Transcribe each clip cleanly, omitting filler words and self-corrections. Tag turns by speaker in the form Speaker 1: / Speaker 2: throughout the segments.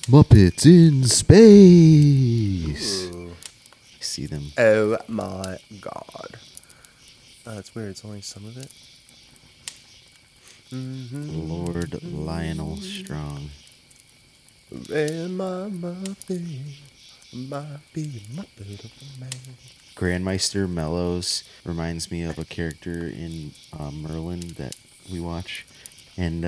Speaker 1: Muppets in space.
Speaker 2: Ooh.
Speaker 1: See them.
Speaker 2: Oh my god. Oh, that's weird. It's only some of it.
Speaker 1: Lord Lionel Strong.
Speaker 2: And my Muppet might be a Muppet of a man.
Speaker 1: Grandmeister Mellows reminds me of a character in Merlin that we watch. And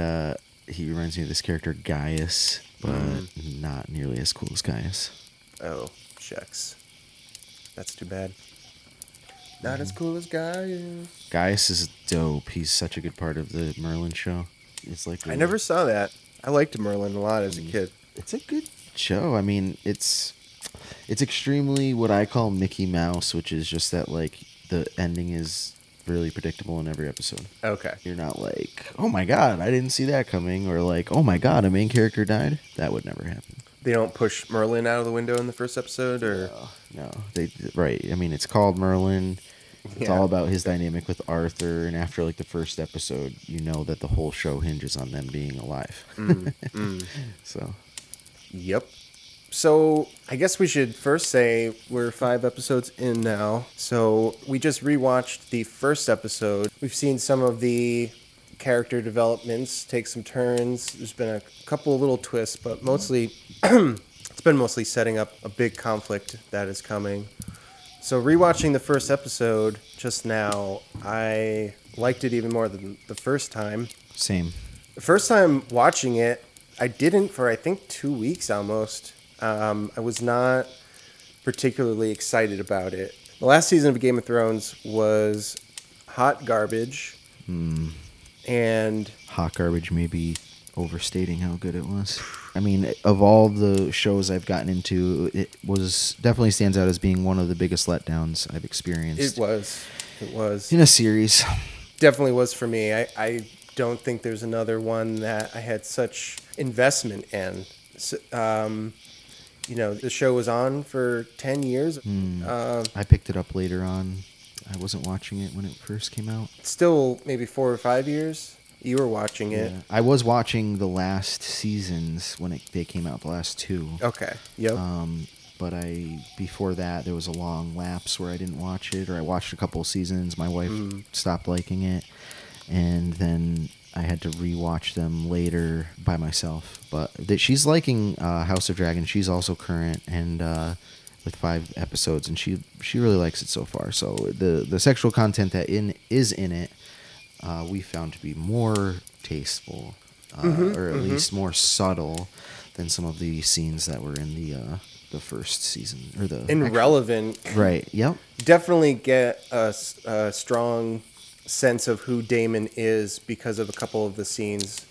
Speaker 1: he reminds me of this character Gaius, but not nearly as cool as Gaius.
Speaker 2: Oh, shucks. That's too bad. Not as cool as Gaius.
Speaker 1: Gaius is dope. He's such a good part of the Merlin show. It's like
Speaker 2: I never saw that. I liked Merlin a lot as a kid.
Speaker 1: It's a good show. I mean, it's extremely what I call Mickey Mouse, which is just that like the ending is really predictable in every episode.
Speaker 2: Okay.
Speaker 1: You're not like, oh my god, I didn't see that coming, or like, oh my god, a main character died. That would never happen.
Speaker 2: They don't push Merlin out of the window in the first episode, or
Speaker 1: No, right. I mean, it's called Merlin. It's all about his dynamic with Arthur, and after like the first episode, you know that the whole show hinges on them being alive. So,
Speaker 2: Yep. So I guess we should first say we're 5 episodes in now. So we just rewatched the first episode. We've seen some of the character developments take some turns. There's been a couple of little twists, but mostly it's been mostly setting up a big conflict that is coming. So rewatching the first episode just now, I liked it even more than the first time.
Speaker 1: same.
Speaker 2: The first time watching it, I didn't for I think 2 weeks almost. I was not particularly excited about it. The last season of Game of Thrones was hot garbage. And
Speaker 1: Hot garbage may be overstating how good it was. I mean, of all the shows I've gotten into, it was definitely stands out as being one of the biggest letdowns I've experienced.
Speaker 2: it was.
Speaker 1: In a series.
Speaker 2: Definitely was for me. I don't think there's another one that I had such investment in. The show was on for 10 years.
Speaker 1: I picked it up later on. I wasn't watching it when it first came out.
Speaker 2: Still maybe 4 or 5 years. You were watching it.
Speaker 1: Yeah. I was watching the last seasons when they came out, the last 2.
Speaker 2: Okay. Yep.
Speaker 1: But before that, there was a long lapse where I didn't watch it, or I watched a couple of seasons. My wife stopped liking it, and then I had to rewatch them later by myself. But she's liking House of Dragon. She's also current, and with 5 episodes, and she really likes it so far. So the sexual content that is in it, we found to be more tasteful, or at least more subtle than some of the scenes that were in the first season, or
Speaker 2: relevant.
Speaker 1: Right. Yep.
Speaker 2: Definitely get a strong sense of who Daemon is because of a couple of the scenes.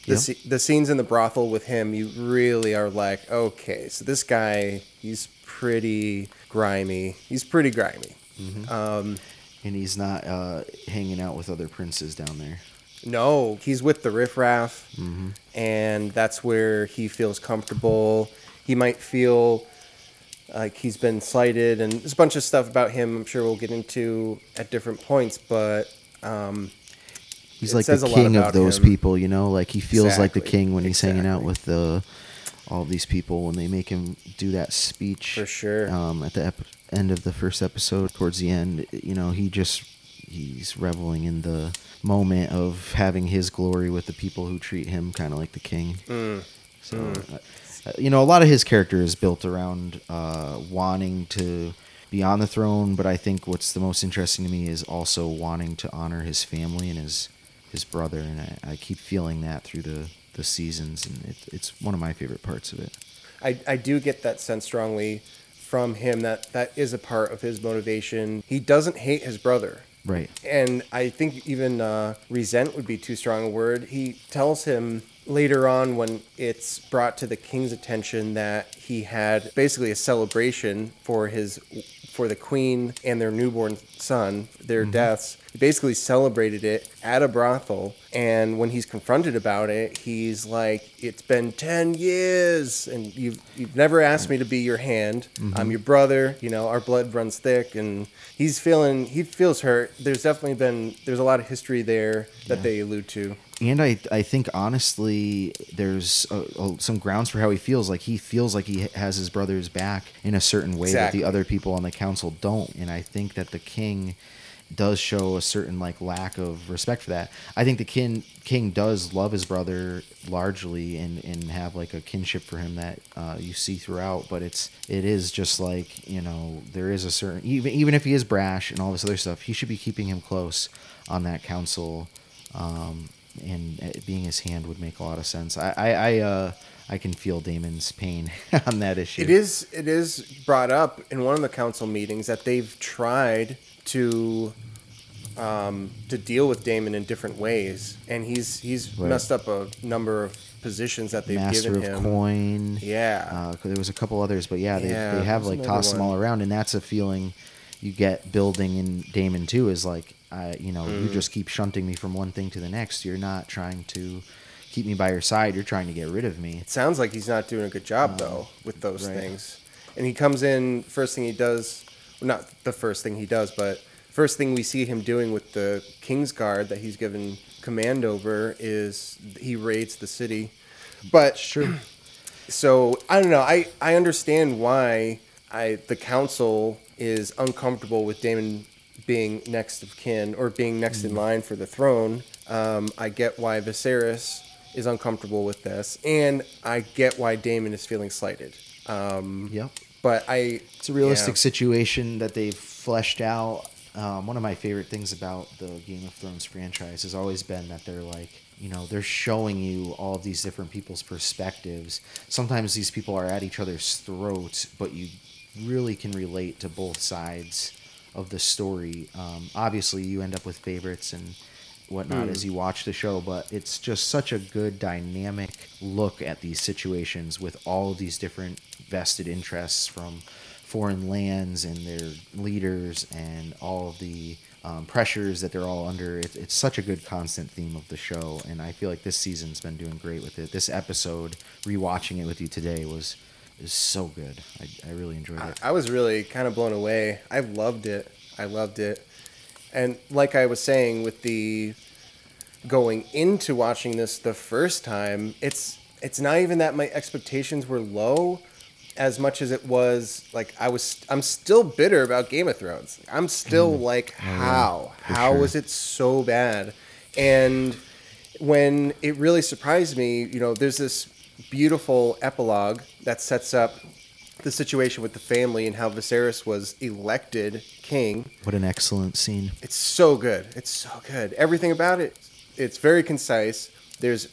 Speaker 2: The scenes in the brothel with him, you really are like, okay, so this guy, he's pretty grimy.
Speaker 1: And he's not hanging out with other princes down there.
Speaker 2: No, he's with the riffraff, and that's where he feels comfortable. He might feel like he's been slighted, and there's a bunch of stuff about him I'm sure we'll get into at different points, but
Speaker 1: he's like the king of those people, like he feels like the king when he's hanging out with all of these people when they make him do that speech.
Speaker 2: For sure.
Speaker 1: At the end of the first episode, towards the end, he's reveling in the moment of having his glory with the people who treat him kind of like the king. A lot of his character is built around wanting to be on the throne, but I think what's the most interesting to me is also wanting to honor his family and his brother, and I keep feeling that through the seasons, and it's one of my favorite parts of it.
Speaker 2: I do get that sense strongly from him that is a part of his motivation. He doesn't hate his brother.
Speaker 1: Right.
Speaker 2: And I think even resent would be too strong a word. He tells him later on when it's brought to the king's attention that he had basically a celebration for the queen and their newborn son, their deaths. He basically celebrated it at a brothel, and when he's confronted about it, he's like, "It's been 10 years, and you've never asked me to be your hand. I'm your brother. You know, our blood runs thick." And he feels hurt. There's a lot of history there that they allude to.
Speaker 1: And I think, honestly, there's some grounds for how he feels. Like, he feels like he has his brother's back in a certain way that the other people on the council don't. And I think that the king does show a certain, like, lack of respect for that. I think the king does love his brother largely and have, like, a kinship for him that you see throughout. But it is just like, you know, there is a certain, even if he is brash and all this other stuff, he should be keeping him close on that council. And being his hand would make a lot of sense. I can feel Daemon's pain on that issue.
Speaker 2: It is brought up in one of the council meetings that they've tried to deal with Daemon in different ways, and he's messed up a number of positions that they've given him.
Speaker 1: Master of Coin.
Speaker 2: Yeah.
Speaker 1: There was a couple others, but they have, like, tossed them all around, and that's a feeling you get building in Daemon too. Is like, you just keep shunting me from one thing to the next. You're not trying to keep me by your side. You're trying to get rid of me.
Speaker 2: It sounds like he's not doing a good job, though, with those things. And he comes in, first thing he does, well, not the first thing he does, but first thing we see him doing with the Kingsguard that he's given command over is he raids the city. But
Speaker 1: Sure.
Speaker 2: So, I don't know. I understand why the council is uncomfortable with Daemon being next of kin or being next in line for the throne. I get why Viserys is uncomfortable with this, and I get why Daemon is feeling slighted.
Speaker 1: Yep.
Speaker 2: But
Speaker 1: it's a realistic situation that they've fleshed out. One of my favorite things about the Game of Thrones franchise has always been that they're like, they're showing you all of these different people's perspectives. Sometimes these people are at each other's throats, but you really can relate to both sides of the story. Obviously, you end up with favorites and whatnot as you watch the show, but it's just such a good dynamic look at these situations with all of these different vested interests from foreign lands and their leaders and all of the pressures that they're all under. It's such a good constant theme of the show, and I feel like this season's been doing great with it. This episode, rewatching it with you today, is so good. I really enjoyed it.
Speaker 2: I was really kind of blown away. I loved it. And like I was saying, with the going into watching this the first time, it's not even that my expectations were low as much as it was like I'm still bitter about Game of Thrones. I'm still like, how was it so bad? And when it really surprised me, there's this beautiful epilogue that sets up the situation with the family and how Viserys was elected king.
Speaker 1: What an excellent scene.
Speaker 2: It's so good. Everything about it, it's very concise. There's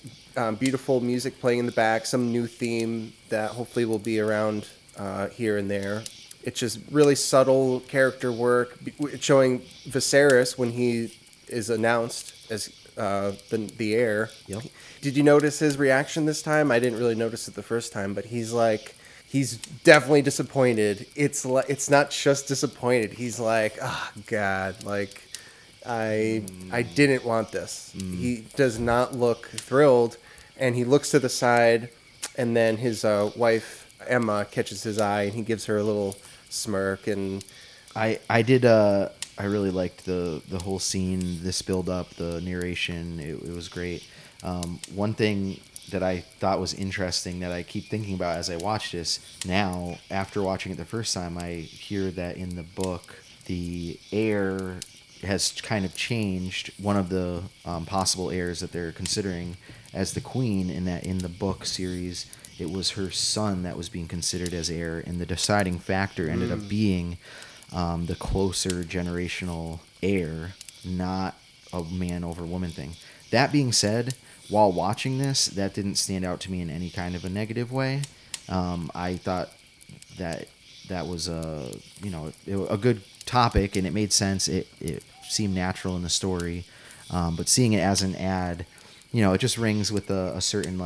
Speaker 2: beautiful music playing in the back, some new theme that hopefully will be around here and there. It's just really subtle character work, showing Viserys when he is announced as the heir.
Speaker 1: Yep.
Speaker 2: Did you notice his reaction this time? I didn't really notice it the first time, but he's definitely disappointed. It's not just disappointed. He's like, oh God, like I didn't want this. He does not look thrilled, and he looks to the side, and then his wife Emma catches his eye, and he gives her a little smirk. And
Speaker 1: I really liked the whole scene, this build up, the narration. It was great. One thing that I thought was interesting that I keep thinking about as I watch this now, after watching it the first time, I hear that in the book, the heir has kind of changed. One of the possible heirs that they're considering as the queen, in that in the book series, it was her son that was being considered as heir, and the deciding factor ended up being the closer generational heir, not a man over woman thing. That being said, while watching this, that didn't stand out to me in any kind of a negative way. I thought that was a good topic, and it made sense. It seemed natural in the story, but seeing it as an ad, it just rings with a certain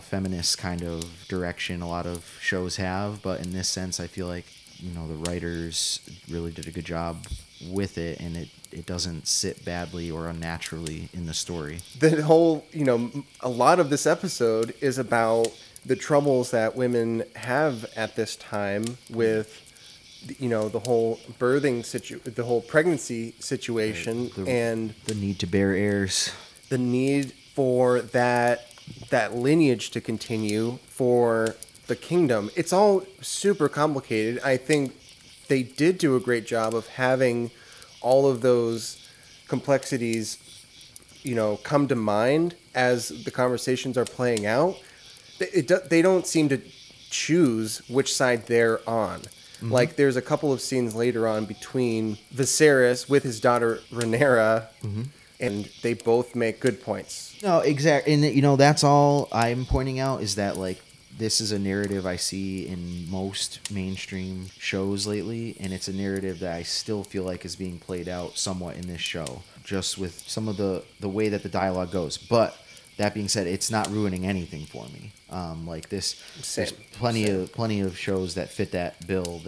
Speaker 1: feminist kind of direction a lot of shows have. But in this sense, I feel like the writers really did a good job with it, and it doesn't sit badly or unnaturally in the story.
Speaker 2: The whole, a lot of this episode is about the troubles that women have at this time with, the whole the whole pregnancy situation, and
Speaker 1: the need to bear heirs,
Speaker 2: the need for that lineage to continue for the kingdom. It's all super complicated. I think they did do a great job of having all of those complexities, come to mind as the conversations are playing out. They don't seem to choose which side they're on. Mm-hmm. Like, there's a couple of scenes later on between Viserys with his daughter Rhaenyra, mm-hmm. and they both make good points.
Speaker 1: No, exactly. And, that's all I'm pointing out is that, like, this is a narrative I see in most mainstream shows lately, and it's a narrative that I still feel like is being played out somewhat in this show, just with some of the way that the dialogue goes. But that being said, it's not ruining anything for me. Like this, there's plenty of shows that fit that bill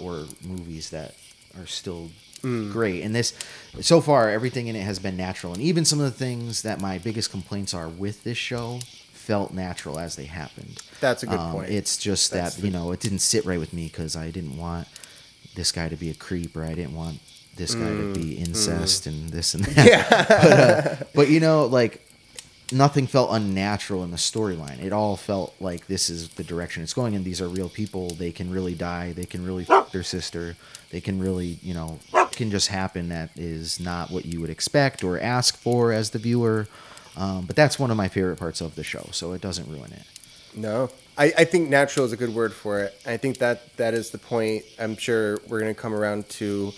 Speaker 1: or movies that are still great. And this, so far, everything in it has been natural, and even some of the things that my biggest complaints are with this show felt natural as they happened.
Speaker 2: That's a good point.
Speaker 1: It's just that, it didn't sit right with me because I didn't want this guy to be a creep, or I didn't want this guy to be incest and this and that. Yeah. But like, nothing felt unnatural in the storyline. It all felt like this is the direction it's going in. These are real people. They can really die. They can really fuck their sister. They can really, can just happen. That is not what you would expect or ask for as the viewer. But that's one of my favorite parts of the show, so it doesn't ruin it.
Speaker 2: No. I think natural is a good word for it. I think that is the point I'm sure we're going to come around to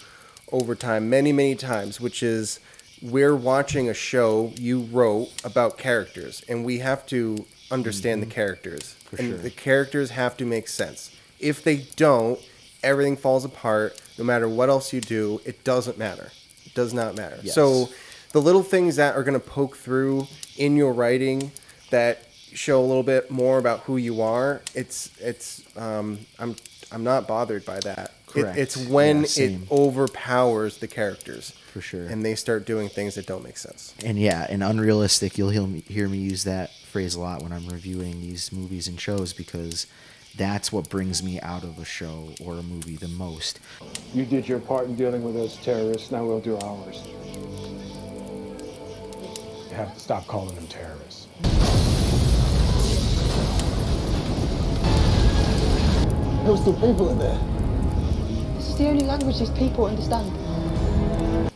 Speaker 2: over time many, many times, which is we're watching a show you wrote about characters, and we have to understand the characters. The characters have to make sense. If they don't, everything falls apart. No matter what else you do, it doesn't matter. It does not matter. Yes. So the little things that are going to poke through in your writing that show a little bit more about who you are, I'm not bothered by that.
Speaker 1: Correct.
Speaker 2: It's when it overpowers the characters.
Speaker 1: For sure.
Speaker 2: And they start doing things that don't make sense.
Speaker 1: And and unrealistic, you'll hear me use that phrase a lot when I'm reviewing these movies and shows, because that's what brings me out of a show or a movie the most.
Speaker 3: You did your part in dealing with those terrorists, now we'll do ours. You have to stop calling them terrorists.
Speaker 4: There were still people in there.
Speaker 5: This is the only language these people understand.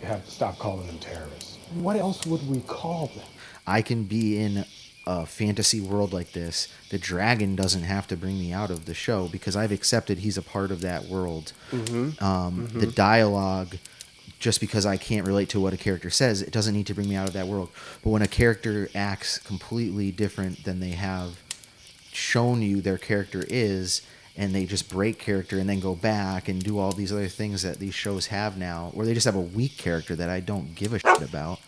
Speaker 3: You have to stop calling them terrorists. What else would we call them?
Speaker 1: I can be in a fantasy world like this. The dragon doesn't have to bring me out of the show because I've accepted he's a part of that world. Mm-hmm. The dialogue, just because I can't relate to what a character says, it doesn't need to bring me out of that world. But when a character acts completely different than they have shown you their character is, and they just break character and then go back and do all these other things that these shows have now, or they just have a weak character that I don't give a shit about,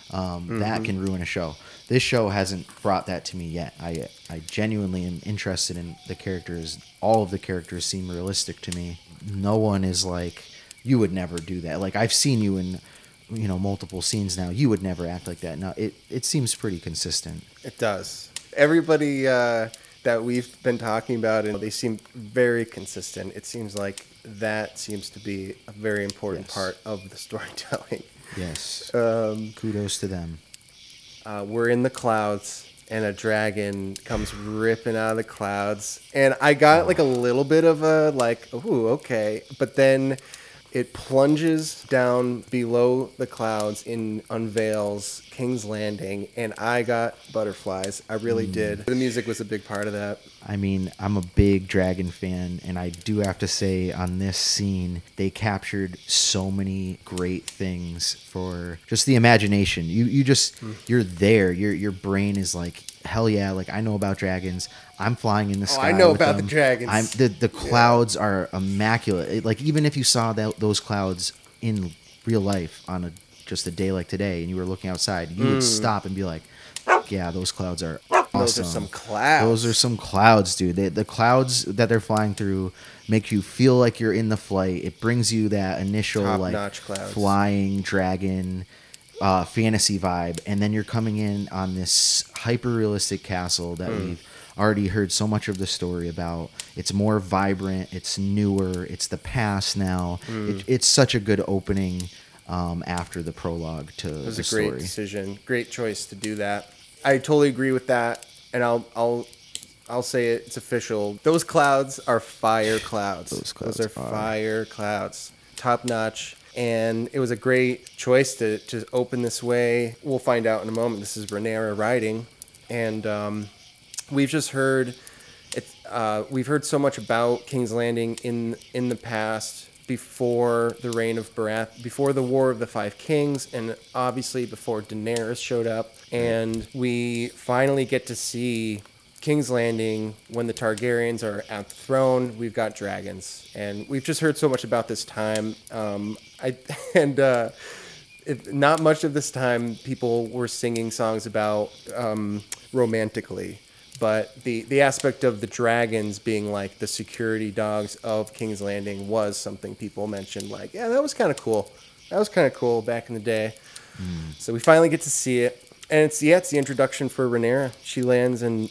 Speaker 1: that can ruin a show. This show hasn't brought that to me yet. I genuinely am interested in the characters. All of the characters seem realistic to me. No one is like, you would never do that. Like, I've seen you in multiple scenes now. You would never act like that. No, it seems pretty consistent.
Speaker 2: It does. Everybody that we've been talking about, and they seem very consistent. It seems like that seems to be a very important part of the storytelling.
Speaker 1: Yes. Kudos to them.
Speaker 2: We're in the clouds, and a dragon comes ripping out of the clouds. And I got like a little bit of a ooh, okay. But then it plunges down below the clouds and unveils King's Landing, and I got butterflies. I really did. The music was a big part of that.
Speaker 1: I mean, I'm a big Dragon fan, and I do have to say on this scene, they captured so many great things for just the imagination. You're there. Your brain is like, hell yeah, like I know about dragons. I'm flying in the sky.
Speaker 2: I know
Speaker 1: with
Speaker 2: about
Speaker 1: them.
Speaker 2: the dragons.
Speaker 1: The clouds are immaculate. Like, even if you saw those clouds in real life on just a day like today, and you were looking outside, you would stop and be like, yeah, those clouds are
Speaker 2: Those are some clouds.
Speaker 1: Those are some clouds, dude. The clouds that they're flying through make you feel like you're in the flight. It brings you that initial
Speaker 2: Top-notch clouds.
Speaker 1: flying dragon fantasy vibe, and then you're coming in on this hyper-realistic castle that we've already heard so much of the story about. It's more vibrant. It's newer. It's the past now. It's such a good opening after the prologue to the story.
Speaker 2: It was a great decision. Great choice to do that. I totally agree with that, and I'll say it. It's official. Those clouds are fire clouds. Those are fire clouds. Top notch. And it was a great choice to open this way. We'll find out in a moment. This is Rhaenyra riding, and we've just heard we've heard so much about King's Landing in the past, before the reign of Barath, before the War of the Five Kings, and obviously before Daenerys showed up. And we finally get to see King's Landing when the Targaryens are at the throne. We've got dragons, and we've just heard so much about this time. Not much of this time people were singing songs about romantically. But the aspect of the dragons being like the security dogs of King's Landing was something people mentioned. Like, yeah, that was kind of cool. That was kind of cool back in the day. So we finally get to see it. And it's the introduction for Rhaenyra. She lands and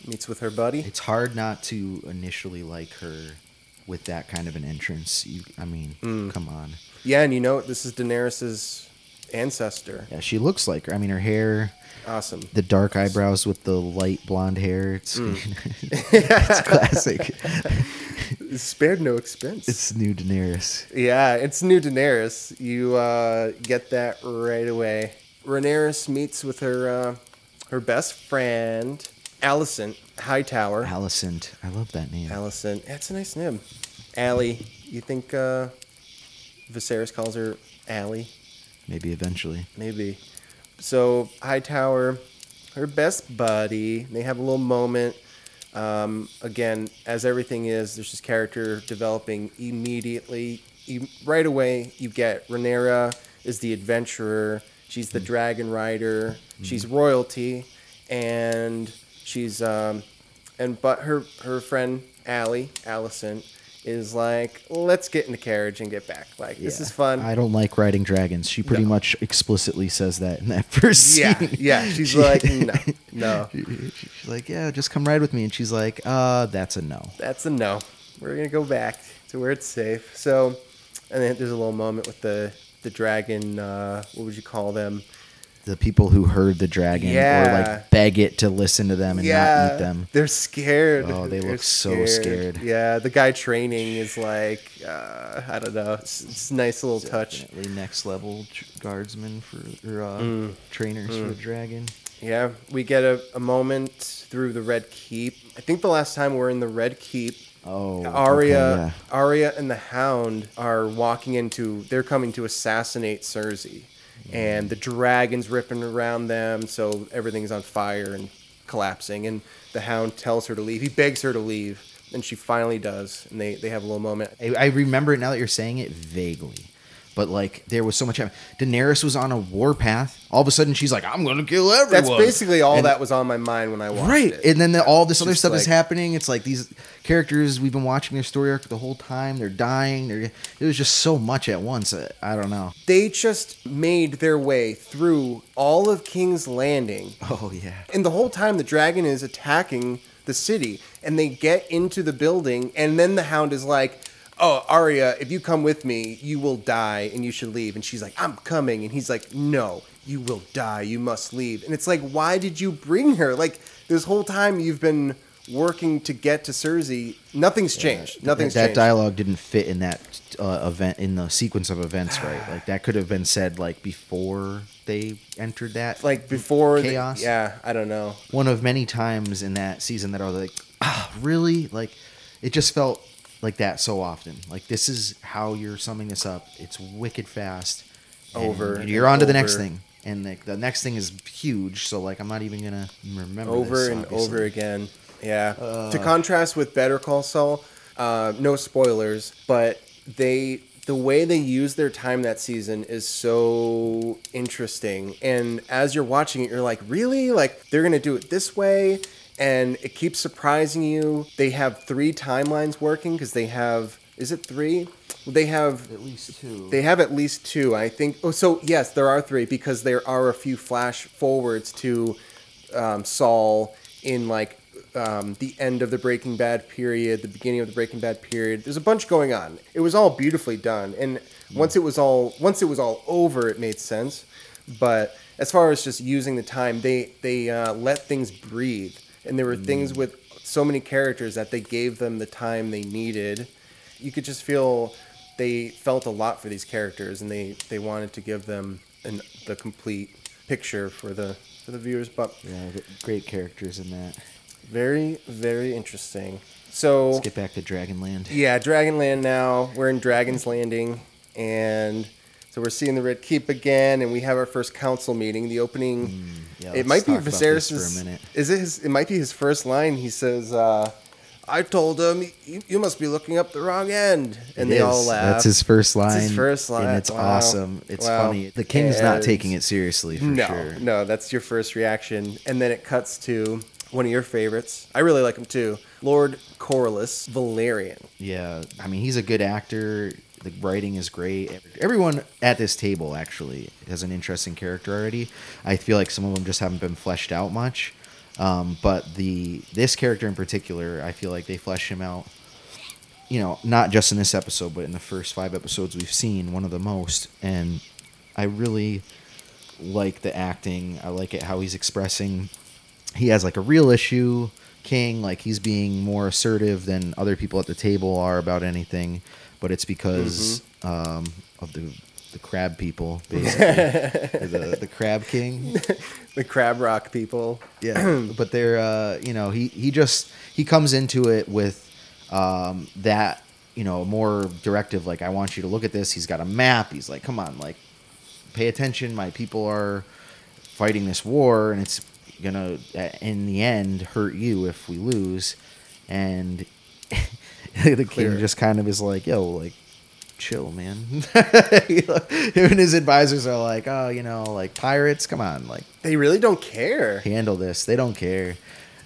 Speaker 2: meets with her buddy.
Speaker 1: It's hard not to initially like her with that kind of an entrance. Come on.
Speaker 2: Yeah, and this is Daenerys' ancestor.
Speaker 1: Yeah, she looks like her. I mean, her hair...
Speaker 2: Awesome.
Speaker 1: The dark eyebrows with the light blonde hair. It's it's classic.
Speaker 2: Spared no expense.
Speaker 1: It's new Daenerys.
Speaker 2: Yeah, it's new Daenerys. You get that right away. Rhaenyra meets with her best friend, Alicent Hightower.
Speaker 1: Alicent. I love that name.
Speaker 2: Alicent. That's a nice name. Allie. You think Viserys calls her Allie?
Speaker 1: Maybe eventually.
Speaker 2: Maybe. So Hightower, her best buddy, they have a little moment. Again, as everything is, there's this character developing immediately. Right away, you get Rhaenyra is the adventurer. She's the dragon rider. She's royalty, and she's but her friend Alicent is like, let's get in the carriage and get back. Like, this is fun.
Speaker 1: I don't like riding dragons. She pretty much explicitly says that in that first scene.
Speaker 2: Yeah. She's like, no.
Speaker 1: She's like, yeah, just come ride with me. And she's like, that's a no.
Speaker 2: That's a no. We're going to go back to where it's safe. So, and then there's a little moment with the dragon, what would you call them?
Speaker 1: The people who heard the dragon or like beg it to listen to them and not eat them.
Speaker 2: They're scared.
Speaker 1: Oh, they look so scared.
Speaker 2: Yeah, the guy training is like, I don't know. It's a nice little touch.
Speaker 1: Definitely next level guardsmen trainers for the dragon.
Speaker 2: Yeah, we get a moment through the Red Keep. I think the last time we're in the Red Keep, Arya and the Hound are they're coming to assassinate Cersei. And the dragon's ripping around them, so everything's on fire and collapsing. And the Hound tells her to leave. He begs her to leave, and she finally does. And they have a little moment.
Speaker 1: I remember it now that you're saying it vaguely. But, like, there was so much... Daenerys was on a warpath. All of a sudden, she's like, I'm going to kill everyone.
Speaker 2: That's basically all that was on my mind when I watched it.
Speaker 1: And then all this other stuff is happening. It's like these characters, we've been watching their story arc the whole time. They're dying. It was just so much at once. I don't know.
Speaker 2: They just made their way through all of King's Landing.
Speaker 1: Oh, yeah.
Speaker 2: And the whole time, the dragon is attacking the city. And they get into the building, and then the Hound is like... Oh, Arya, if you come with me, you will die and you should leave. And she's like, I'm coming. And he's like, no, you will die. You must leave. And it's like, why did you bring her? Like, this whole time you've been working to get to Cersei. Nothing's changed. Nothing's changed.
Speaker 1: That dialogue didn't fit in that event, in the sequence of events, right? Like, that could have been said, like, before they entered that
Speaker 2: like before
Speaker 1: chaos.
Speaker 2: I don't know.
Speaker 1: One of many times in that season that I was like, really? Like, it just felt... like that so often. Like, this is how you're summing this up. It's wicked fast. And you're on to the next thing. And the next thing is huge, so, like, I'm not even going to remember
Speaker 2: over
Speaker 1: this,
Speaker 2: and over again. Yeah. To contrast with Better Call Saul, no spoilers, but they the way they use their time that season is so interesting. And as you're watching it, you're like, really? Like, they're going to do it this way? And it keeps surprising you. They have 3 timelines working because they have... Is it 3? They have...
Speaker 1: At least 2.
Speaker 2: They have at least 2, I think. Oh, so, yes, there are 3 because there are a few flash forwards to Saul in, like... the end of the Breaking Bad period, the beginning of the Breaking Bad period. There's a bunch going on. It was all beautifully done, and once it was all over, it made sense. But as far as just using the time, they let things breathe, and there were things with so many characters that they gave them the time they needed. You could just feel they felt a lot for these characters, and they wanted to give them the complete picture for the viewers. But
Speaker 1: yeah, great characters in that.
Speaker 2: Very, very interesting. So
Speaker 1: let's get back to Dragonland.
Speaker 2: Yeah, Dragonland now. We're in Dragon's Landing, and so we're seeing the Red Keep again, and we have our first council meeting. The opening. It might be Viserys's. For a minute. Is it his? It might be his first line. He says, "I told him you must be looking up the wrong end," and they all laugh.
Speaker 1: That's his first line.
Speaker 2: It's his first line,
Speaker 1: and it's awesome. It's funny. The king's not taking it seriously for sure.
Speaker 2: No, that's your first reaction, and then it cuts to one of your favorites. I really like him too. Lord Corlys Valerian.
Speaker 1: Yeah, I mean, he's a good actor. The writing is great. Everyone at this table actually has an interesting character already. I feel like some of them just haven't been fleshed out much. But this character in particular, I feel like they flesh him out, not just in this episode, but in the first 5 episodes we've seen, one of the most. And I really like the acting. I like it how he's expressing. He has like a real issue, King, like he's being more assertive than other people at the table are about anything, but it's because of the crab people, basically. the Crab King.
Speaker 2: The Crab Rock people.
Speaker 1: Yeah, but they're, he comes into it with that, more directive, like, I want you to look at this. He's got a map. He's like, come on, like, pay attention. My people are fighting this war, and it's gonna in the end hurt you if we lose. And the king just kind of is like, yo, like, chill, man. Him and his advisors are like, oh, like, pirates, come on, like,
Speaker 2: they really don't care.
Speaker 1: Handle this. They don't care.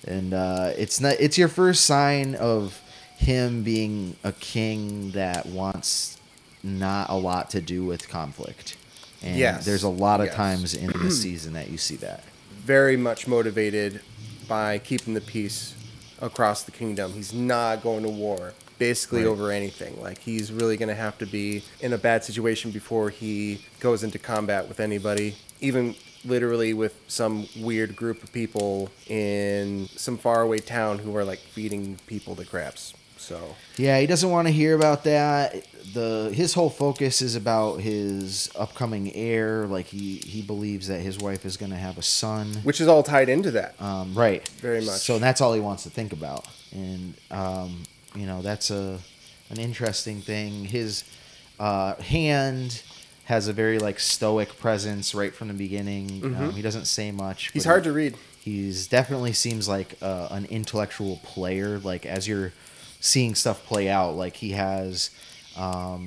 Speaker 1: And it's your first sign of him being a king that wants not a lot to do with conflict. And there's a lot of times in this season that you see that.
Speaker 2: Very much motivated by keeping the peace across the kingdom. He's not going to war, basically, over anything. Like, he's really going to have to be in a bad situation before he goes into combat with anybody, even literally with some weird group of people in some faraway town who are, like, feeding people to crabs. So
Speaker 1: yeah, he doesn't want to hear about that. His whole focus is about his upcoming heir. Like, he believes that his wife is going to have a son,
Speaker 2: which is all tied into that.
Speaker 1: Right,
Speaker 2: very much.
Speaker 1: So that's all he wants to think about, and that's an interesting thing. His hand has a very, like, stoic presence right from the beginning. He doesn't say much.
Speaker 2: He's hard to read.
Speaker 1: He's definitely seems like an intellectual player. Like, as you're seeing stuff play out, like, he has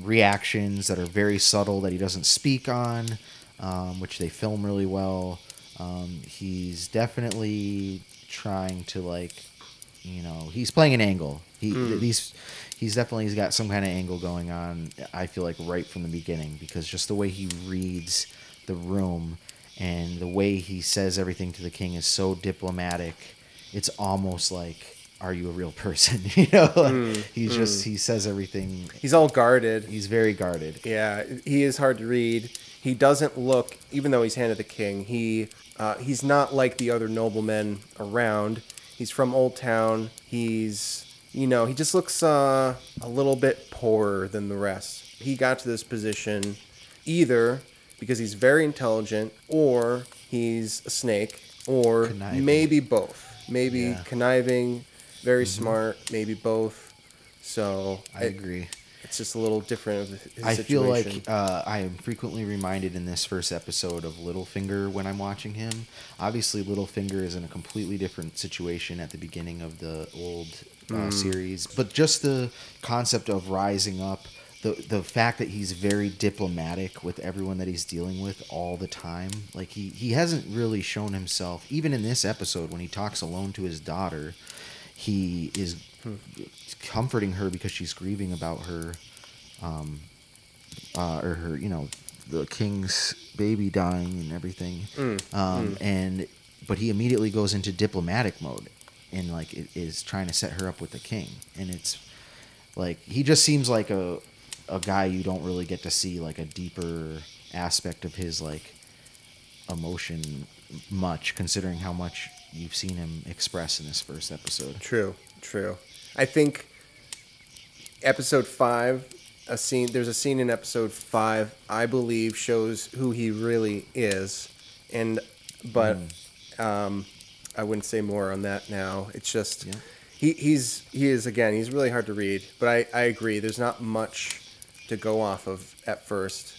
Speaker 1: reactions that are very subtle that he doesn't speak on, which they film really well. He's definitely trying to, like, he's playing an angle. He's got some kind of angle going on, I feel like, right from the beginning, because just the way he reads the room and the way he says everything to the king is so diplomatic. It's almost like, are you a real person? He says everything.
Speaker 2: He's all guarded.
Speaker 1: He's very guarded.
Speaker 2: Yeah, he is hard to read. He doesn't look, even though he's hand of the king, he's not like the other noblemen around. He's from Old Town. He's, he just looks a little bit poorer than the rest. He got to this position either because he's very intelligent, or he's a snake, or maybe both. Maybe conniving, very smart, maybe both. So
Speaker 1: I agree.
Speaker 2: It's just a little different of his situation.
Speaker 1: Feel like I am frequently reminded in this first episode of Littlefinger when I'm watching him. Obviously, Littlefinger is in a completely different situation at the beginning of the old series. But just the concept of rising up, the fact that he's very diplomatic with everyone that he's dealing with all the time. Like he hasn't really shown himself, even in this episode when he talks alone to his daughter. He is comforting her because she's grieving about her, or her, the king's baby dying and everything. But he immediately goes into diplomatic mode and like is trying to set her up with the king. And it's like he just seems like a guy you don't really get to see like a deeper aspect of his like emotion much, considering how much you've seen him express in this first episode.
Speaker 2: True. I think episode 5, there's a scene in episode 5 I believe shows who he really is, but I wouldn't say more on that now. It's just he is he's really hard to read, but I agree there's not much to go off of at first.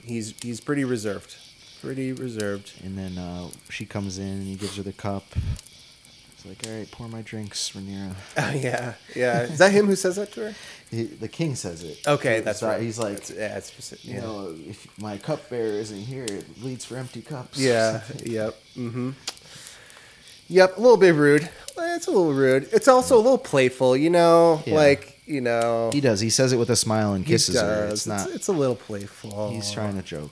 Speaker 2: He's pretty reserved. And
Speaker 1: then she comes in and he gives her the cup. It's like, all right, pour my drinks, Rhaenyra.
Speaker 2: Oh, yeah. Is that him who says that to her?
Speaker 1: The king says it.
Speaker 2: Okay, that's right.
Speaker 1: He's like,
Speaker 2: it's specific.
Speaker 1: you know, if my cupbearer isn't here, it leads for empty cups.
Speaker 2: Yeah, yep. Yep, a little bit rude. It's a little rude. It's also a little playful, like,
Speaker 1: He does. He says it with a smile and kisses her. It's not.
Speaker 2: It's a little playful.
Speaker 1: He's trying to joke.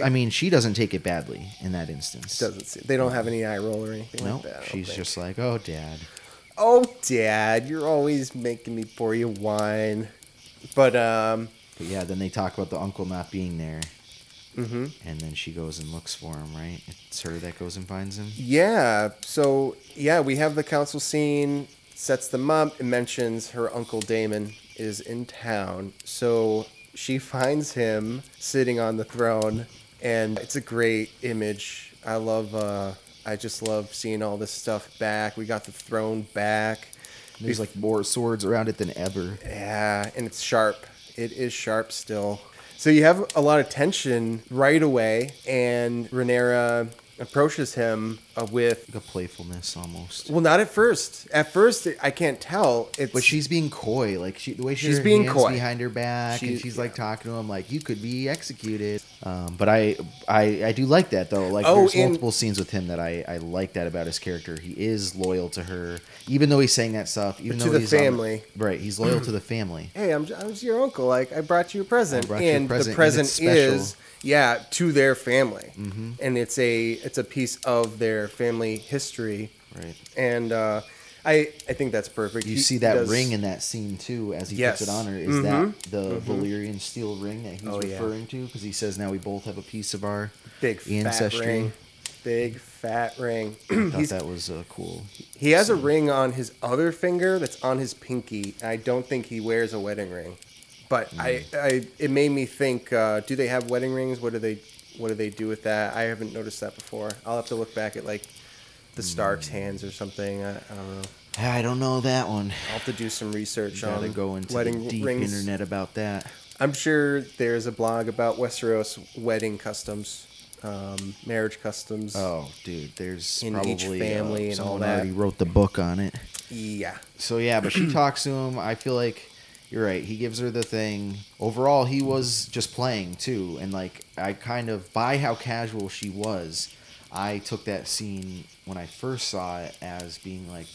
Speaker 1: I mean, she doesn't take it badly in that instance.
Speaker 2: They don't have any eye roll or anything like that.
Speaker 1: She's just like, oh, Dad.
Speaker 2: Oh, Dad, you're always making me pour you wine. But
Speaker 1: yeah, then they talk about the uncle not being there. And then she goes and looks for him, right? It's her that goes and finds him?
Speaker 2: Yeah. So, we have the council scene, sets them up, and mentions her Uncle Damon is in town. So she finds him sitting on the throne, and it's a great image. I just love seeing all this stuff back. We got the throne back.
Speaker 1: There's like more swords around it than ever.
Speaker 2: Yeah, and it's sharp. It is sharp still. So you have a lot of tension right away, and Rhaenyra approaches him with
Speaker 1: like a playfulness almost.
Speaker 2: Well, not at first. At first, I can't tell.
Speaker 1: But she's being coy. Like the way
Speaker 2: she's
Speaker 1: her
Speaker 2: being
Speaker 1: hands
Speaker 2: coy
Speaker 1: behind her back, and she's like talking to him like, "You could be executed." But I do like that though. Like there's multiple scenes with him that I like that about his character. He is loyal to her, even though he's saying that stuff. Even though
Speaker 2: he's family,
Speaker 1: right? He's loyal to the family.
Speaker 2: Hey, I was your uncle. Like I brought you a present,
Speaker 1: the
Speaker 2: present is to their family, and it's a piece of their family history,
Speaker 1: right?
Speaker 2: And I think that's perfect.
Speaker 1: You see that ring in that scene too, as he puts it on her. Is that the Valyrian steel ring that he's referring to? Because he says now we both have a piece of our
Speaker 2: big
Speaker 1: ancestry.
Speaker 2: Fat ring. Big fat ring.
Speaker 1: I thought that was cool.
Speaker 2: He has a ring on his other finger that's on his pinky. I don't think he wears a wedding ring, but it made me think: do they have wedding rings? What do they do with that? I haven't noticed that before. I'll have to look back at like the Stark's hands or something. I don't know.
Speaker 1: I don't know that one.
Speaker 2: I'll have to do some research
Speaker 1: on.
Speaker 2: Gotta
Speaker 1: go into
Speaker 2: wedding
Speaker 1: the deep
Speaker 2: rings.
Speaker 1: internet about that.
Speaker 2: I'm sure there's a blog about Westeros wedding customs, marriage customs.
Speaker 1: Oh, dude, there's
Speaker 2: in
Speaker 1: probably
Speaker 2: each family and all
Speaker 1: someone
Speaker 2: that.
Speaker 1: already wrote the book on it.
Speaker 2: Yeah.
Speaker 1: So yeah, but she talks to him. I feel like you're right. He gives her the thing. Overall, he was just playing too, and like I kind of by how casual she was. I took that scene when I first saw it as being like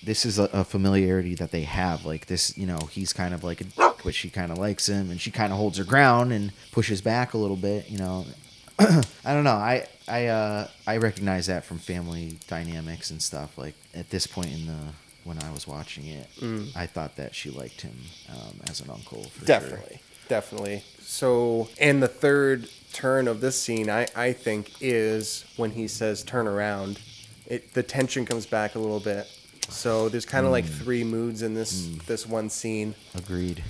Speaker 1: this is a familiarity that they have. Like this, he's kind of like a dick, but she kind of likes him, and she kind of holds her ground and pushes back a little bit. I don't know. I recognize that from family dynamics and stuff. Like at this point when I was watching it, I thought that she liked him as an uncle. For
Speaker 2: Definitely. So, and the third turn of this scene, I think, is when he says "turn around." The tension comes back a little bit. So there's kind of like three moods in this one scene.
Speaker 1: Agreed.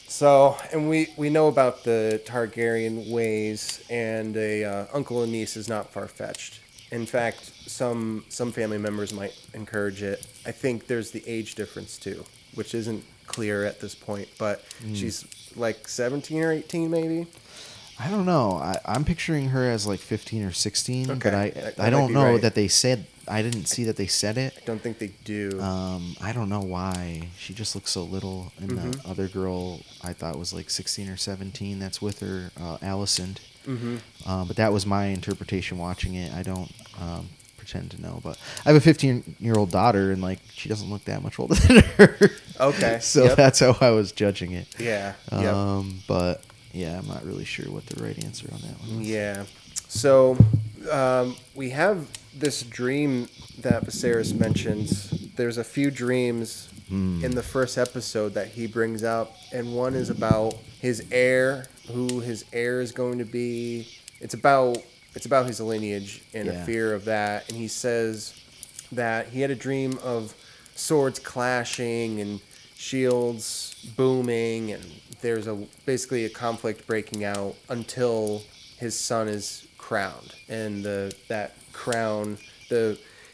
Speaker 2: So, and we know about the Targaryen ways, and a uncle and niece is not far-fetched. In fact, some family members might encourage it. I think there's the age difference too, which isn't clear at this point, but she's like 17 or 18 maybe.
Speaker 1: I don't know. I'm picturing her as like 15 or 16,
Speaker 2: Okay.
Speaker 1: but
Speaker 2: That
Speaker 1: I
Speaker 2: might
Speaker 1: don't
Speaker 2: be
Speaker 1: know
Speaker 2: right.
Speaker 1: that they said. I didn't see that they said it.
Speaker 2: I don't think they do.
Speaker 1: I don't know why. She just looks so little. And the other girl I thought was like 16 or 17 that's with her, Allison. But that was my interpretation watching it. I don't pretend to know. But I have a 15-year-old daughter, and like she doesn't look that much older than her.
Speaker 2: Okay.
Speaker 1: So that's how I was judging it.
Speaker 2: Yeah. Yep.
Speaker 1: But yeah, I'm not really sure what the right answer on that one was.
Speaker 2: Yeah. So we have this dream that Viserys mentions. There's a few dreams in the first episode that he brings up, and one is about his heir, who his heir is going to be. It's about his lineage and a fear of that. And he says that he had a dream of swords clashing and shields booming, and there's basically a conflict breaking out until his son is crowned, and that crown,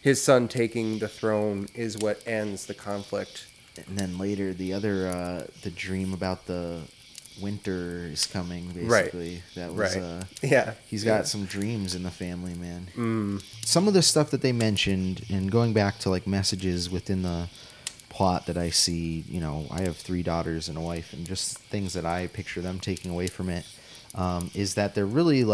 Speaker 2: his son taking the throne is what ends the conflict.
Speaker 1: And then later, the dream about the winter is coming, basically.
Speaker 2: Right.
Speaker 1: That was,
Speaker 2: yeah.
Speaker 1: He's got some dreams in the family, man. Some of the stuff that they mentioned, and going back to like messages within the plot that I see, I have 3 daughters and a wife, and just things that I picture them taking away from it, is that they're really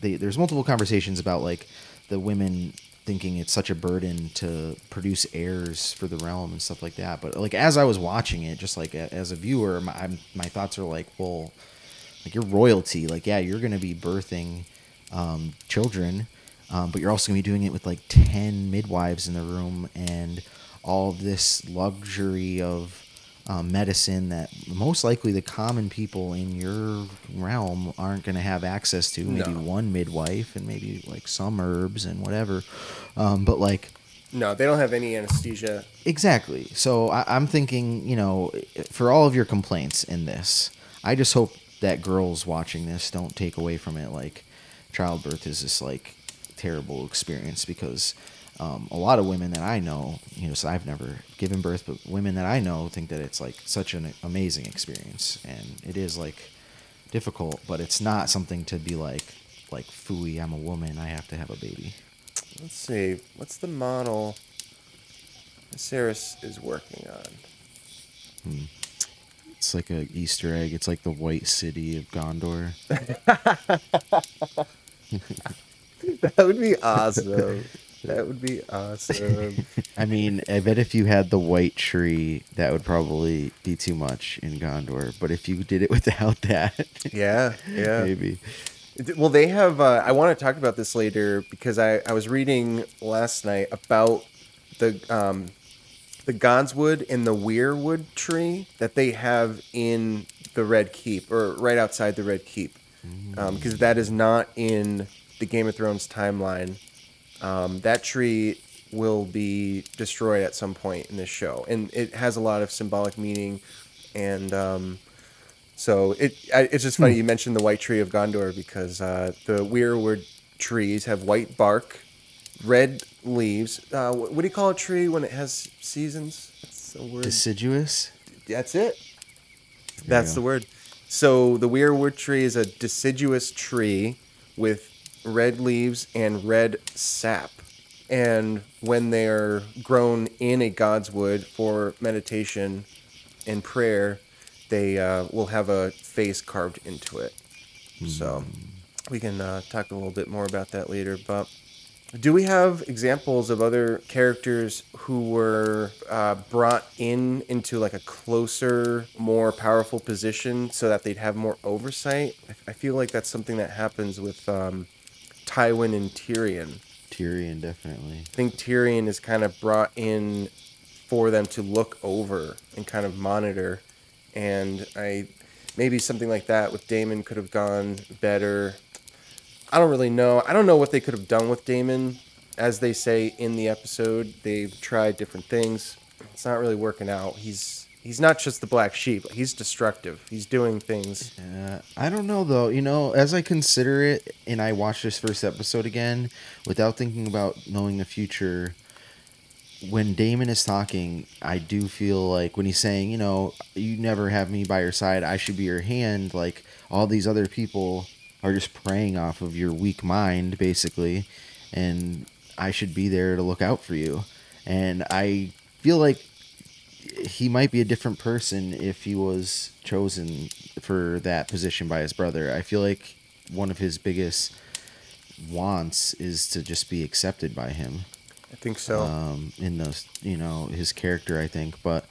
Speaker 1: there's multiple conversations about like the women thinking it's such a burden to produce heirs for the realm and stuff like that. But like as I was watching it, just like as a viewer, my thoughts are like, well, like you're royalty, like yeah, you're gonna be birthing children, but you're also gonna be doing it with like 10 midwives in the room and all this luxury of medicine that most likely the common people in your realm aren't going to have access to. Maybe one midwife and maybe like some herbs and whatever. But like...
Speaker 2: No, they don't have any anesthesia.
Speaker 1: Exactly. So I'm thinking, for all of your complaints in this, I just hope that girls watching this don't take away from it like childbirth is this like terrible experience, because... a lot of women that I know, so I've never given birth, but women that I know think that it's like such an amazing experience, and it is like difficult, but it's not something to be like phooey, I'm a woman, I have to have a baby.
Speaker 2: Let's see, what's the model Viserys is working on?
Speaker 1: It's like a Easter egg. It's like the White City of Gondor.
Speaker 2: That would be awesome. That would be awesome.
Speaker 1: I mean, I bet if you had the white tree, that would probably be too much in Gondor. But if you did it without that,
Speaker 2: yeah,
Speaker 1: maybe.
Speaker 2: Well, they have. I want to talk about this later because I was reading last night about the Godswood and the Weirwood tree that they have in the Red Keep, or right outside the Red Keep, because that is not in the Game of Thrones timeline. That tree will be destroyed at some point in this show, and it has a lot of symbolic meaning, and so it's just funny you mentioned the white tree of Gondor, because the Weirwood trees have white bark, red leaves. What do you call a tree when it has seasons? That's the word.
Speaker 1: Deciduous?
Speaker 2: That's it. That's the word. So the Weirwood tree is a deciduous tree with red leaves and red sap, and when they're grown in a Godswood for meditation and prayer, they will have a face carved into it. So we can talk a little bit more about that later. But do we have examples of other characters who were brought into like a closer, more powerful position so that they'd have more oversight? I feel like that's something that happens with Tywin and Tyrion.
Speaker 1: Tyrion, definitely.
Speaker 2: I think Tyrion is kind of brought in for them to look over and kind of monitor. And maybe something like that with Daemon could have gone better. I don't really know. I don't know what they could have done with Daemon. As they say in the episode, they've tried different things. It's not really working out. He's not just the black sheep. He's destructive. He's doing things.
Speaker 1: I don't know, though. As I consider it, and I watch this first episode again, without thinking about knowing the future, when Damon is talking, I do feel like when he's saying, you never have me by your side, I should be your hand, like all these other people are just preying off of your weak mind, basically, and I should be there to look out for you. And I feel like he might be a different person if he was chosen for that position by his brother. I feel like one of his biggest wants is to just be accepted by him.
Speaker 2: I think so.
Speaker 1: In the his character, I think, but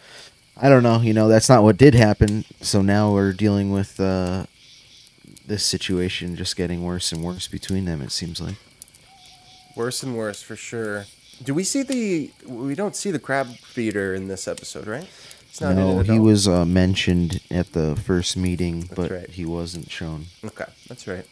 Speaker 1: I don't know. That's not what did happen. So now we're dealing with this situation just getting worse and worse between them. It seems like
Speaker 2: Worse and worse for sure. Do we see we don't see the crab feeder in this episode, right? It's not in it at
Speaker 1: he
Speaker 2: all.
Speaker 1: was mentioned at the first meeting, but
Speaker 2: right.
Speaker 1: he wasn't shown.
Speaker 2: Okay, that's right.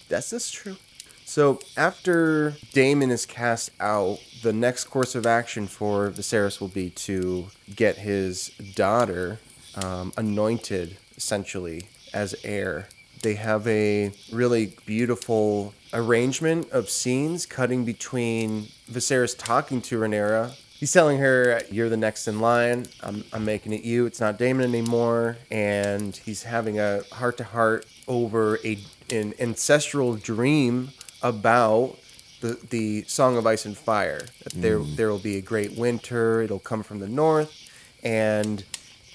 Speaker 2: That's true. So after Daemon is cast out, the next course of action for Viserys will be to get his daughter anointed, essentially, as heir. They have a really beautiful arrangement of scenes cutting between Viserys talking to Rhaenyra. He's telling her, "You're the next in line. I'm making it you. It's not Daemon anymore." And he's having a heart-to-heart over an ancestral dream about the Song of Ice and Fire. That there will be a great winter. It'll come from the north, and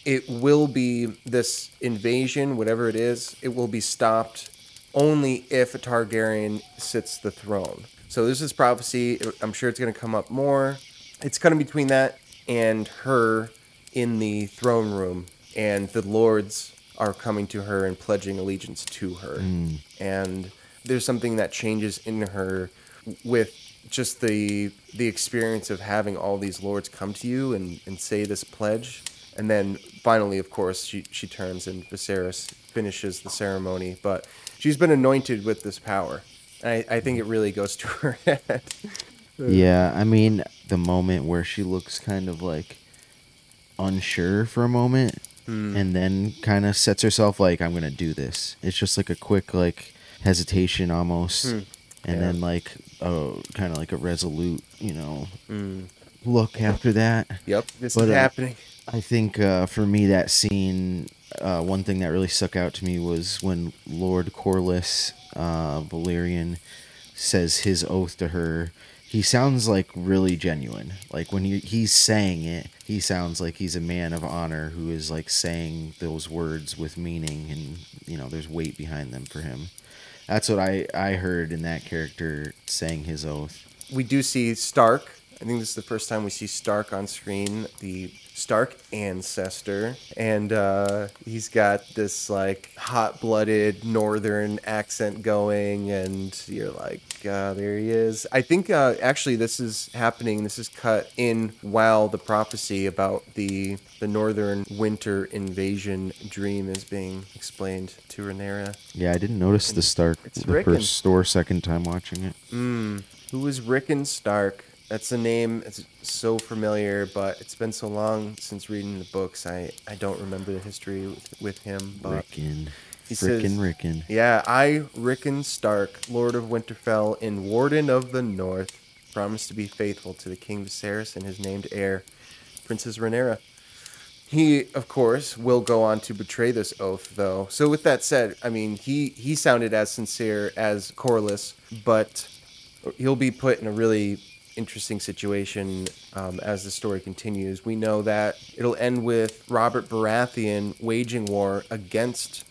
Speaker 2: it will be this invasion, whatever it is. It will be stopped only if a Targaryen sits the throne. So this is prophecy. I'm sure it's going to come up more. It's kind of between that and her in the throne room, and the lords are coming to her and pledging allegiance to her. And there's something that changes in her with just the experience of having all these lords come to you and say this pledge. And then finally, of course, she turns and Viserys finishes the ceremony. But she's been anointed with this power. And I think it really goes to her head.
Speaker 1: Yeah, I mean, the moment where she looks kind of like unsure for a moment and then kind of sets herself like, I'm going to do this. It's just like a quick like hesitation almost. And then like kind of like a resolute, look after that.
Speaker 2: Yep, this is happening.
Speaker 1: I think for me that scene, one thing that really stuck out to me was when Lord Corlys Valyrian says his oath to her. He sounds like really genuine. Like when he's saying it, he sounds like he's a man of honor who is like saying those words with meaning, and there's weight behind them for him. That's what I heard in that character saying his oath.
Speaker 2: We do see Stark. I think this is the first time we see Stark on screen, the Stark ancestor, and he's got this like hot-blooded northern accent going, and you're like, there he is. I think actually this is happening. This is cut in while the prophecy about the northern winter invasion dream is being explained to Rhaenyra.
Speaker 1: Yeah, I didn't notice the Stark the
Speaker 2: Rickon.
Speaker 1: first or second time watching it.
Speaker 2: Who is Rickon Stark? That's a name. It's so familiar, but it's been so long since reading the books. I don't remember the history with him. But
Speaker 1: Rickon.
Speaker 2: He says,
Speaker 1: Rickon.
Speaker 2: Yeah, I, Rickon Stark, Lord of Winterfell and Warden of the North, promise to be faithful to the King Viserys and his named heir, Princess Rhaenyra. He, of course, will go on to betray this oath, though. So with that said, I mean, he sounded as sincere as Corlys, but he'll be put in a really interesting situation as the story continues. We know that it'll end with Robert Baratheon waging war against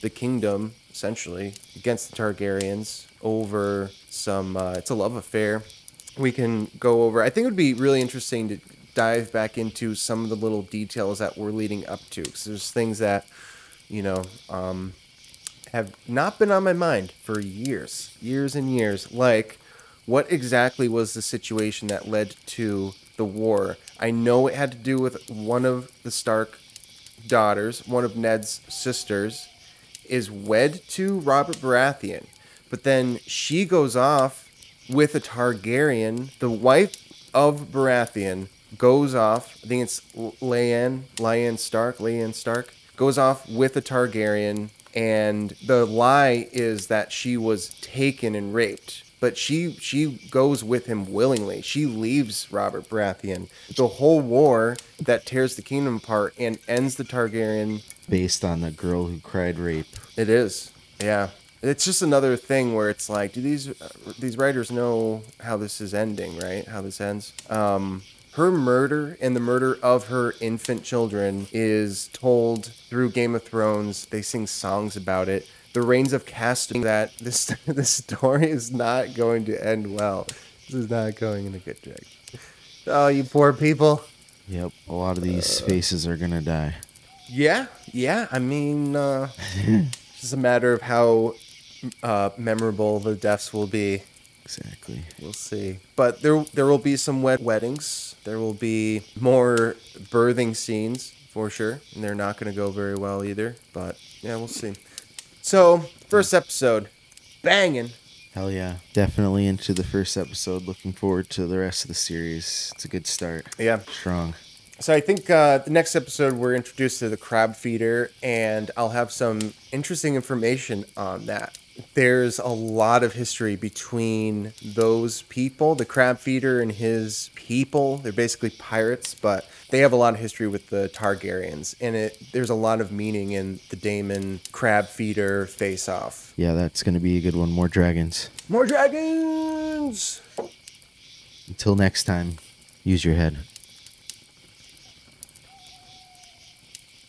Speaker 2: the kingdom, essentially, against the Targaryens over some, it's a love affair. We can go over, I think it would be really interesting to dive back into some of the little details that we're leading up to, because there's things that, have not been on my mind for years and years, like what exactly was the situation that led to the war? I know it had to do with one of the Stark daughters, one of Ned's sisters, is wed to Robert Baratheon. But then she goes off with a Targaryen. The wife of Baratheon goes off, I think it's Lyanna Stark, goes off with a Targaryen. And the lie is that she was taken and raped but she goes with him willingly. She leaves Robert Baratheon. The whole war that tears the kingdom apart and ends the Targaryen.
Speaker 1: Based on the girl who cried rape.
Speaker 2: It is, yeah. It's just another thing where it's like, do these writers know how this is ending, right? How this ends? Her murder and the murder of her infant children is told through Game of Thrones. They sing songs about it. The Reigns of Castamere, that this story is not going to end well. This is not going in a good direction. Oh, you poor people.
Speaker 1: Yep, a lot of these faces are gonna die.
Speaker 2: Yeah. I mean, it's just a matter of how memorable the deaths will be.
Speaker 1: Exactly.
Speaker 2: We'll see. But there will be some weddings. There will be more birthing scenes for sure. And they're not going to go very well either. But yeah, we'll see. So, first episode. Banging.
Speaker 1: Hell yeah. Definitely into the first episode. Looking forward to the rest of the series. It's a good start.
Speaker 2: Yeah.
Speaker 1: Strong.
Speaker 2: So I think the next episode we're introduced to the crab feeder, and I'll have some interesting information on that. There's a lot of history between those people, the crab feeder and his people. They're basically pirates, but they have a lot of history with the Targaryens, and there's a lot of meaning in the Daemon crab feeder face-off.
Speaker 1: Yeah, that's going to be a good one. More dragons.
Speaker 2: More dragons!
Speaker 1: Until next time, use your head.